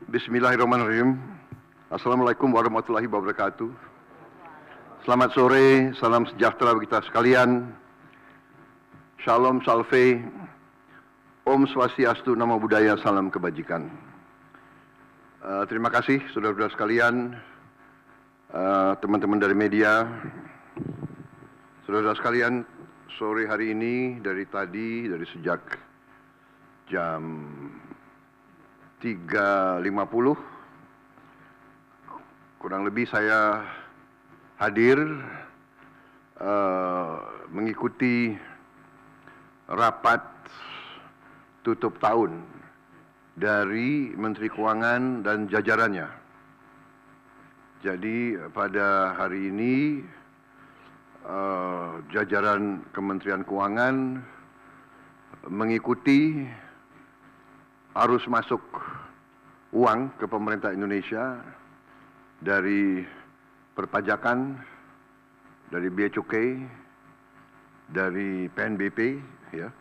Bismillahirrahmanirrahim. Assalamualaikum warahmatullahi wabarakatuh. Selamat sore, salam sejahtera bagi kita sekalian. Shalom Salve, Om Swastiastu, Namo Buddhaya, salam kebajikan. Terima kasih saudara-saudara sekalian, teman-teman dari media, saudara-saudara sekalian. Sore hari ini dari sejak jam 3.50 kurang lebih saya hadir mengikuti rapat tutup tahun dari Menteri Keuangan dan jajarannya. Jadi pada hari ini jajaran Kementerian Keuangan mengikuti arus masuk uang ke pemerintah Indonesia dari perpajakan, dari bea cukai, dari PNBP, ya.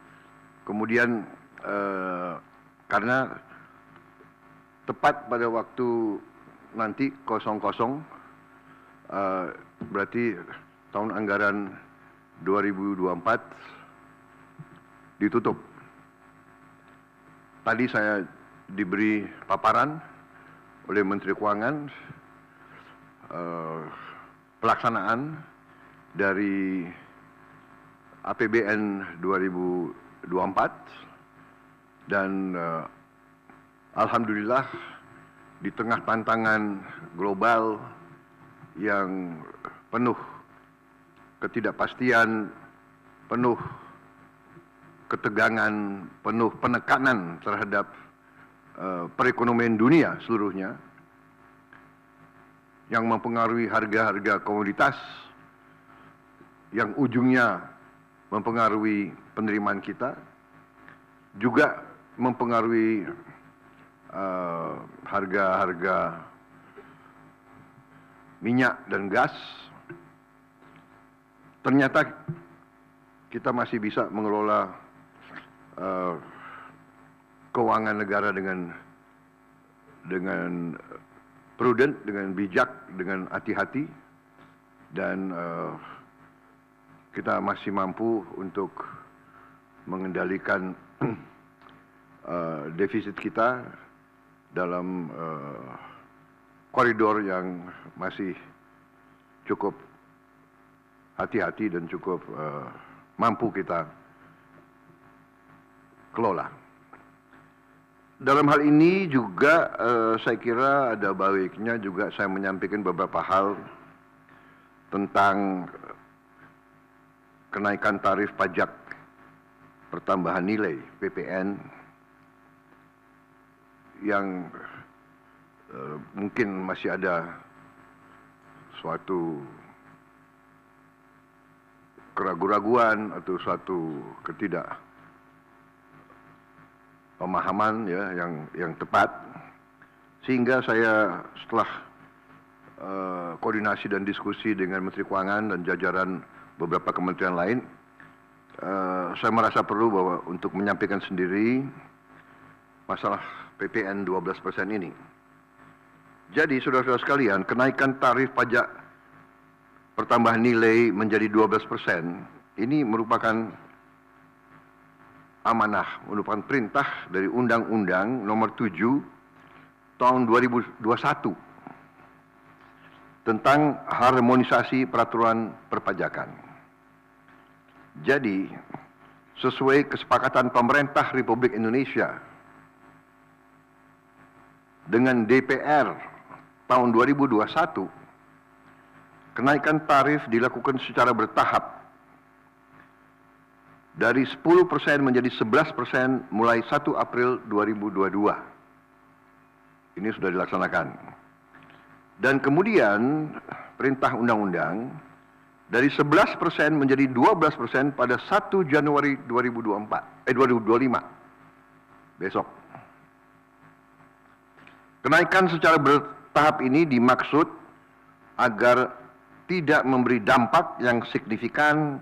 Kemudian karena tepat pada waktu nanti 00, berarti tahun anggaran 2024 ditutup. Tadi saya diberi paparan oleh Menteri Keuangan pelaksanaan dari APBN 2024 dan alhamdulillah di tengah tantangan global yang penuh ketidakpastian, penuh ketegangan, penuh penekanan terhadap perekonomian dunia seluruhnya yang mempengaruhi harga-harga komoditas, yang ujungnya mempengaruhi penerimaan kita, juga mempengaruhi harga-harga minyak dan gas. Ternyata kita masih bisa mengelola keuangan negara dengan prudent, dengan bijak, dengan hati-hati, dan kita masih mampu untuk mengendalikan defisit kita dalam koridor yang masih cukup hati-hati dan cukup mampu kita kelola. Dalam hal ini juga saya kira ada baiknya juga saya menyampaikan beberapa hal tentang kenaikan tarif pajak pertambahan nilai PPN yang mungkin masih ada suatu keraguan-raguan atau suatu pemahaman, ya, yang tepat, sehingga saya setelah koordinasi dan diskusi dengan Menteri Keuangan dan jajaran beberapa kementerian lain, saya merasa perlu bahwa untuk menyampaikan sendiri masalah PPN 12% ini. Jadi saudara-saudara sekalian, kenaikan tarif pajak pertambahan nilai menjadi 12% ini merupakan amanah, merupakan perintah dari Undang-Undang Nomor 7 Tahun 2021 tentang harmonisasi peraturan perpajakan. Jadi, sesuai kesepakatan pemerintah Republik Indonesia dengan DPR tahun 2021, kenaikan tarif dilakukan secara bertahap dari 10% menjadi 11% mulai 1 April 2022. Ini sudah dilaksanakan. Dan kemudian perintah undang-undang dari 11% menjadi 12% pada 1 Januari 2025. Besok. Kenaikan secara bertahap ini dimaksud agar tidak memberi dampak yang signifikan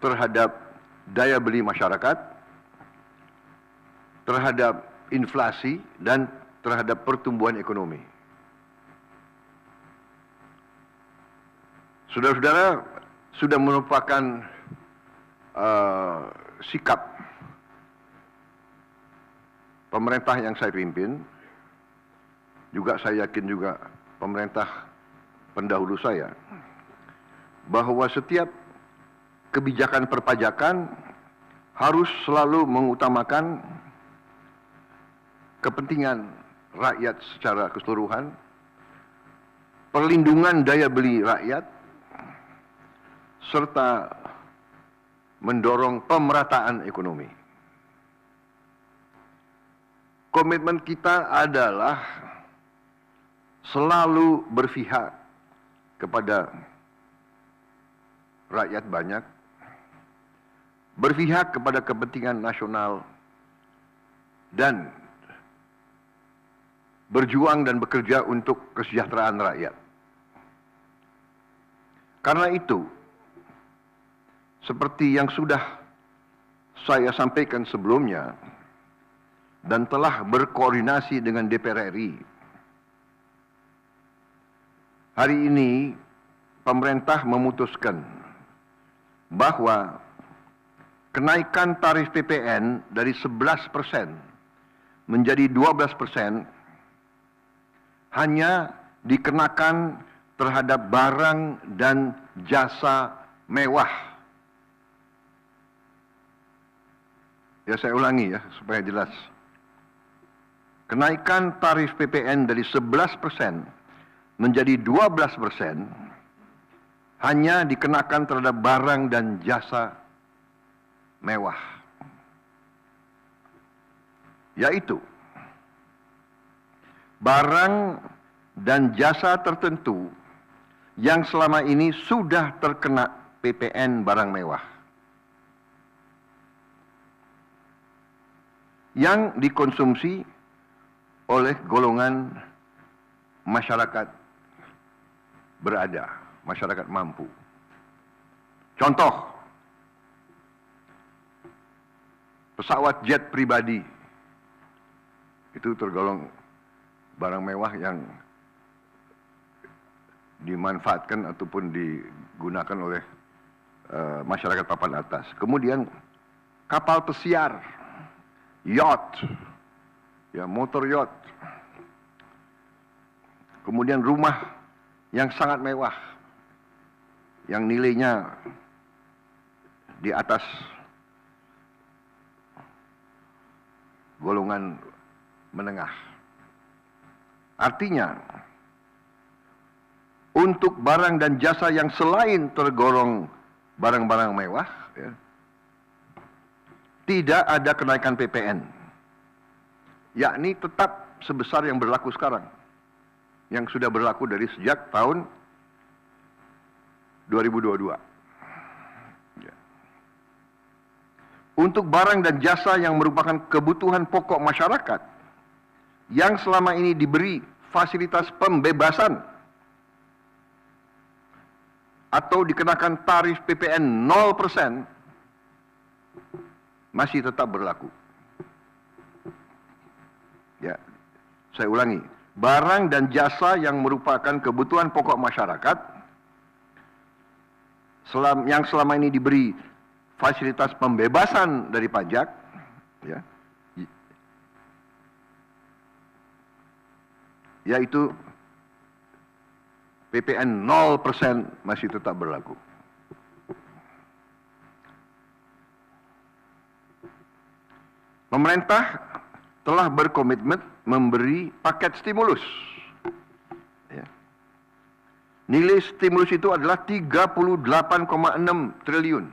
terhadap daya beli masyarakat, terhadap inflasi, dan terhadap pertumbuhan ekonomi. Saudara-saudara, sudah merupakan sikap pemerintah yang saya pimpin, juga saya yakin juga pemerintah pendahulu saya, bahwa setiap kebijakan perpajakan harus selalu mengutamakan kepentingan rakyat secara keseluruhan, perlindungan daya beli rakyat, serta mendorong pemerataan ekonomi. Komitmen kita adalah selalu berpihak kepada rakyat banyak, berpihak kepada kepentingan nasional, dan berjuang dan bekerja untuk kesejahteraan rakyat. Karena itu, seperti yang sudah saya sampaikan sebelumnya dan telah berkoordinasi dengan DPR RI, hari ini pemerintah memutuskan bahwa kenaikan tarif PPN dari 11% menjadi 12% hanya dikenakan terhadap barang dan jasa mewah. Ya, saya ulangi ya supaya jelas. Kenaikan tarif PPN dari 11% menjadi 12% hanya dikenakan terhadap barang dan jasa mewah. Yaitu barang dan jasa tertentu yang selama ini sudah terkena PPN barang mewah, yang dikonsumsi oleh golongan masyarakat berada, masyarakat mampu. Contoh, pesawat jet pribadi itu tergolong barang mewah yang dimanfaatkan ataupun digunakan oleh masyarakat papan atas. Kemudian kapal pesiar, yacht, ya, motor yacht. Kemudian rumah yang sangat mewah, yang nilainya di atas golongan menengah. Artinya, untuk barang dan jasa yang selain tergolong barang-barang mewah, ya, tidak ada kenaikan PPN, yakni tetap sebesar yang berlaku sekarang, yang sudah berlaku dari sejak tahun 2022. Ya. Untuk barang dan jasa yang merupakan kebutuhan pokok masyarakat, yang selama ini diberi fasilitas pembebasan atau dikenakan tarif PPN 0%, masih tetap berlaku. Ya, saya ulangi, barang dan jasa yang merupakan kebutuhan pokok masyarakat, yang selama ini diberi fasilitas pembebasan dari pajak, ya, yaitu PPN 0% masih tetap berlaku. Pemerintah telah berkomitmen memberi paket stimulus. Ya. Nilai stimulus itu adalah 38,6 triliun.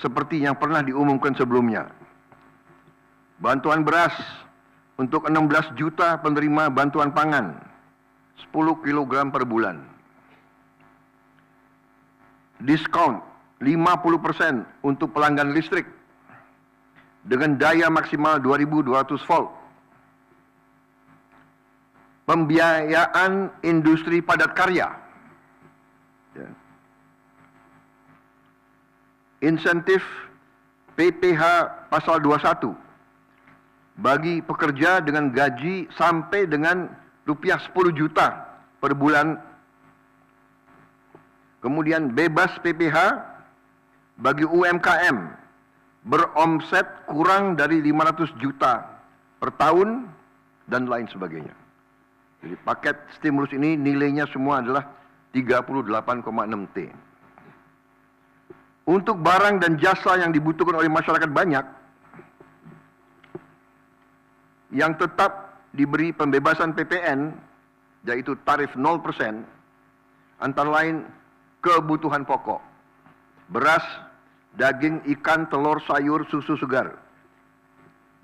Seperti yang pernah diumumkan sebelumnya. Bantuan beras untuk 16 juta penerima bantuan pangan, 10 kg per bulan. Diskon 50% untuk pelanggan listrik dengan daya maksimal 2.200 volt. Pembiayaan industri padat karya. Ya. Insentif PPH pasal 21 bagi pekerja dengan gaji sampai dengan rupiah 10 juta per bulan. Kemudian bebas PPh bagi UMKM beromset kurang dari 500 juta per tahun dan lain sebagainya. Jadi paket stimulus ini nilainya semua adalah 38,6 T. Untuk barang dan jasa yang dibutuhkan oleh masyarakat banyak, yang tetap diberi pembebasan PPN, yaitu tarif 0%, antara lain kebutuhan pokok, beras, daging, ikan, telur, sayur, susu segar,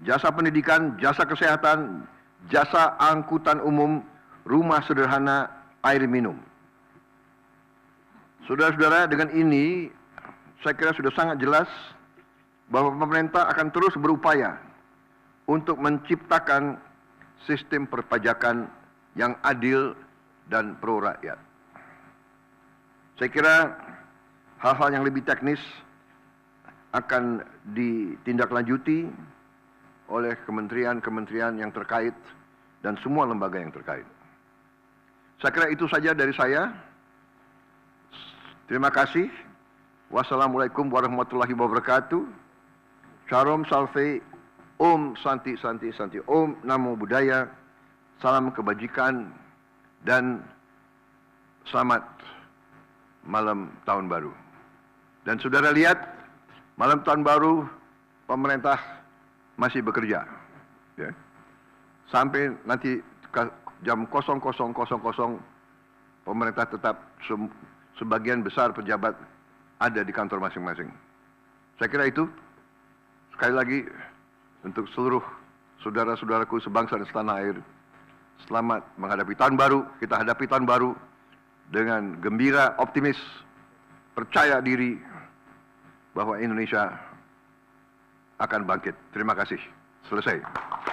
jasa pendidikan, jasa kesehatan, jasa angkutan umum, rumah sederhana, air minum. Saudara-saudara, dengan ini saya kira sudah sangat jelas bahwa pemerintah akan terus berupaya untuk menciptakan sistem perpajakan yang adil dan pro rakyat. Saya kira hal-hal yang lebih teknis akan ditindaklanjuti oleh kementerian-kementerian yang terkait dan semua lembaga yang terkait. Saya kira itu saja dari saya. Terima kasih. Wassalamualaikum warahmatullahi wabarakatuh. Salam Salve, Om Santi Santi Santi, Om Namo Buddhaya, salam kebajikan, dan selamat malam tahun baru. Dan saudara lihat, malam tahun baru pemerintah masih bekerja. Ya. Sampai nanti jam 00.00 pemerintah tetap sebagian besar pejabat ada di kantor masing-masing. Saya kira itu, sekali lagi, untuk seluruh saudara-saudaraku sebangsa dan setanah air, selamat menghadapi tahun baru. Kita hadapi tahun baru dengan gembira, optimis, percaya diri bahwa Indonesia akan bangkit. Terima kasih. Selesai.